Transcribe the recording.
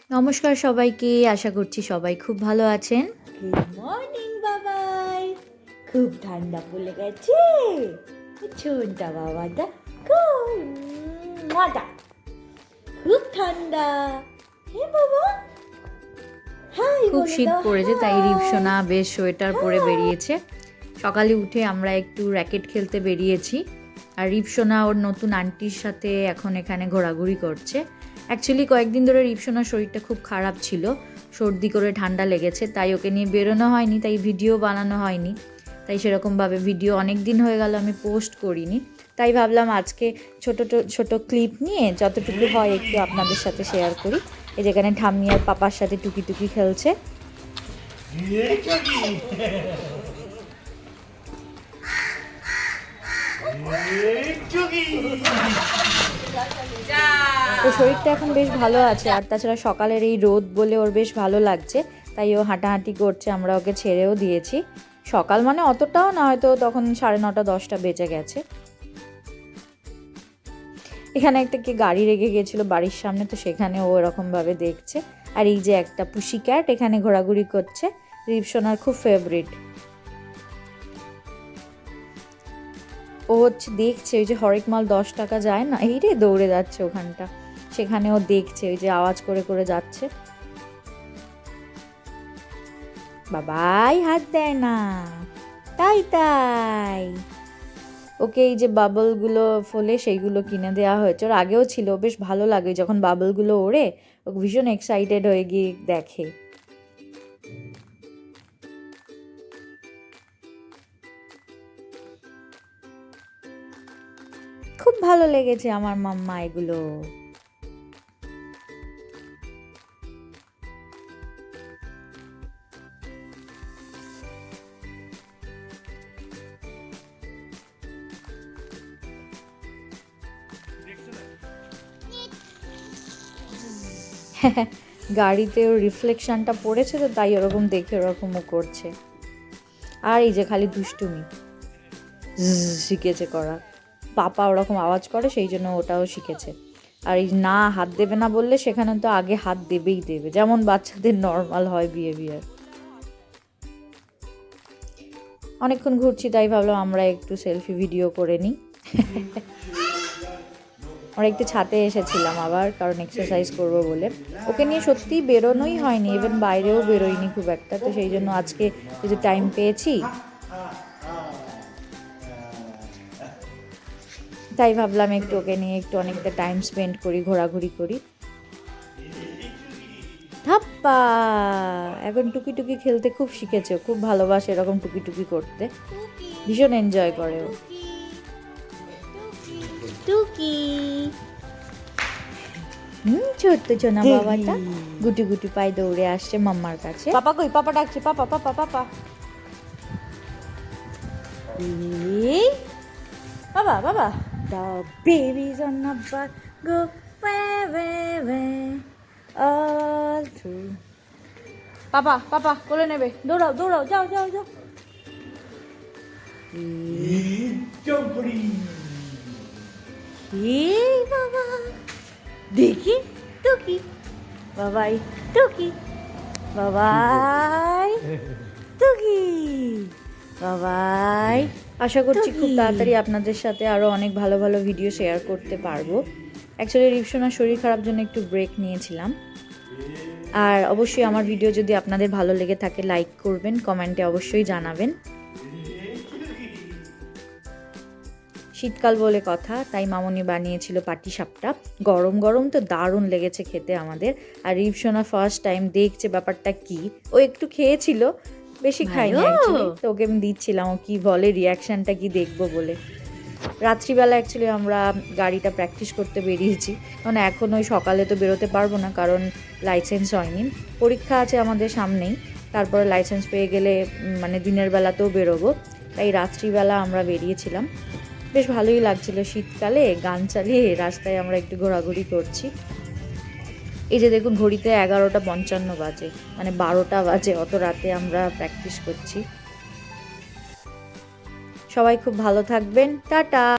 নমস্কার সবাইকে, আশা করছি সবাই খুব ভালো আছেন। গুড মর্নিং বাবাই। খুব ঠান্ডা পড়ে গেছে ছোটটা বাবাটা, খুব ঠান্ডা। হ্যাঁ বাবা, হাই খুব বলে শীত দাও, পড়েছে, তাই হাই। রিপসোনা বেশ সোয়েটার পরে হাই। বেরিয়েছে। সকালে উঠে আমরা একটু র্যাকেট খেলতে বেরিয়েছি, আর রিপসোনা ওর নতুন আন্টির সাথে এখন এখানে ঘোরাঘুরি করছে। অ্যাকচুয়ালি কয়েকদিন ধরে রিপসোনার শরীরটা খুব খারাপ ছিল, সর্দি করে ঠান্ডা লেগেছে, তাই ওকে নিয়ে বেরোনো হয়নি, তাই ভিডিও বানানো হয়নি। তাই সেরকমভাবে ভিডিও অনেক দিন হয়ে গেল আমি পোস্ট করিনি, তাই ভাবলাম আজকে ছোট ছোট ক্লিপ নিয়ে যতটুকু হয় একটু আপনাদের সাথে শেয়ার করি। এই যেখানে ঠাম্মি আর পাপার সাথে টুকি টুকি খেলছে। তো শরীরটা এখন বেশ ভালো আছে, আর তাছাড়া সকালের এই রোদ বলে ওর বেশ ভালো লাগছে, তাই ও হাঁটাহাঁটি করছে। আমরা ওকে ছেড়েও দিয়েছি। সকাল মানে অতটাও না, হয়তো তখন 9:30 10টা বেজে গেছে। এখানে একটা কি গাড়ি রেখে গিয়েছিল বাড়ির সামনে, তো সেখানে ও এরকমভাবে দেখছে। আর এই যে একটা পুশি ক্যাট এখানে ঘোরাঘুরি করছে, রিপসোনার খুব ফেভারিট। ও হচ্ছে দেখছে ওই যে হরেক মাল 10 টাকা যায় না, এই রে দৌড়ে যাচ্ছে ওখানটা, সেখানে ও দেখছে ওই যে আওয়াজ করে করে যাচ্ছে। বাবাই হাত দেয় না, তাই তাই ওকে এই যে বাবলগুলো ফলে সেইগুলো কিনে দেওয়া হয়েছে। ওর আগেও ছিল, বেশ ভালো লাগে যখন বাবলগুলো ওড়ে, ও ভীষণ এক্সাইটেড হয়ে গিয়ে দেখে। খুব ভালো লেগেছে আমার মাম্মা এগুলো। গাড়িতে ওর রিফ্লেকশনটা পড়েছে, তো তাই ওরকম দেখে ওরকমও করছে। আর এই যে খালি দুষ্টুমি শিখেছে করা। পাপা ওরকম আওয়াজ করে, সেই জন্য ওটাও শিখেছে। আর এই না হাত দেবে না বললে সেখানে তো আগে হাত দেবেই দেবে, যেমন বাচ্চাদের নর্মাল হয় বিহেভিয়ার। অনেকক্ষণ ঘুরছি, তাই ভাবলাম আমরা একটু সেলফি ভিডিও করে নিই। আমরা একটু ছাদে এসেছিলাম আবার, কারণ এক্সারসাইজ করবো বলে। ওকে নিয়ে সত্যিই বেরোনোই হয়নি, ইভেন বাইরেও বেরোয়নি খুব একটা, তো সেই জন্য আজকে যদি টাইম পেয়েছি তাই ভাবলাম একটু ওকে নিয়ে একটু অনেকটা টাইম স্পেন্ড করি, ঘোরাঘুরি করি। ধাপ্পা এখন টুকি টুকি খেলতে খুব শিখেছে, খুব ভালোবাসে এরকম টুকি টুকি করতে, ভীষণ এনজয় করে ও। টুকি ছোট্ট ছোনা বাবাটা গুটি গুটি পায়ে দৌড়ে আসছে মাম্মার কাছে। পাপা কই? পাপা ডাকছে, পাপা পাপা পাপা। বাবা বাবা, the babies on the bus go where all through. পাপা পাপা কোলে নেবে, দৌড়াও দৌড়াও, যাও যাও যাও। এই বাবা দেখি টুকি, বাবাই টুকি, বাবাই টুকি, বাবাই। আশা করছি খুব তাড়াতাড়ি আপনাদের সাথে আরও অনেক ভালো ভালো ভিডিও শেয়ার করতে পারবো। অ্যাকচুয়ালি রিপসোনার শরীর খারাপ জন্য একটু ব্রেক নিয়েছিলাম। আর অবশ্যই আমার ভিডিও যদি আপনাদের ভালো লেগে থাকে লাইক করবেন, কমেন্টে অবশ্যই জানাবেন। শীতকাল বলে কথা, তাই মামনি বানিয়েছিল পাটিসাপটা। গরম গরম তো দারুণ লেগেছে খেতে আমাদের। আর রিপসোনা ফার্স্ট টাইম দেখছে ব্যাপারটা কি, ও একটু খেয়েছিল, বেশি খাইনি অ্যাকচুয়ালি, তো ওকে আমি দিচ্ছিলাম ও কী বলে, রিয়াকশানটা কি দেখবো বলে। রাত্রিবেলা অ্যাকচুয়ালি আমরা গাড়িটা প্র্যাকটিস করতে বেরিয়েছি, কারণ এখন ওই সকালে তো বেরোতে পারবো না, কারণ লাইসেন্স হয়নি। পরীক্ষা আছে আমাদের সামনেই, তারপরে লাইসেন্স পেয়ে গেলে মানে দিনের বেলাতেও বেরোবো, তাই রাত্রিবেলা আমরা বেরিয়েছিলাম। বেশ ভালোই লাগছিল শীতকালে গান চালিয়ে রাস্তায় আমরা একটু ঘোরাঘুরি করছি। এই যে দেখুন ঘড়িতে 11:55 বাজে, মানে 12টা বাজে, অত রাতে আমরা প্র্যাকটিস করছি। সবাই খুব ভালো থাকবেন, টাটা।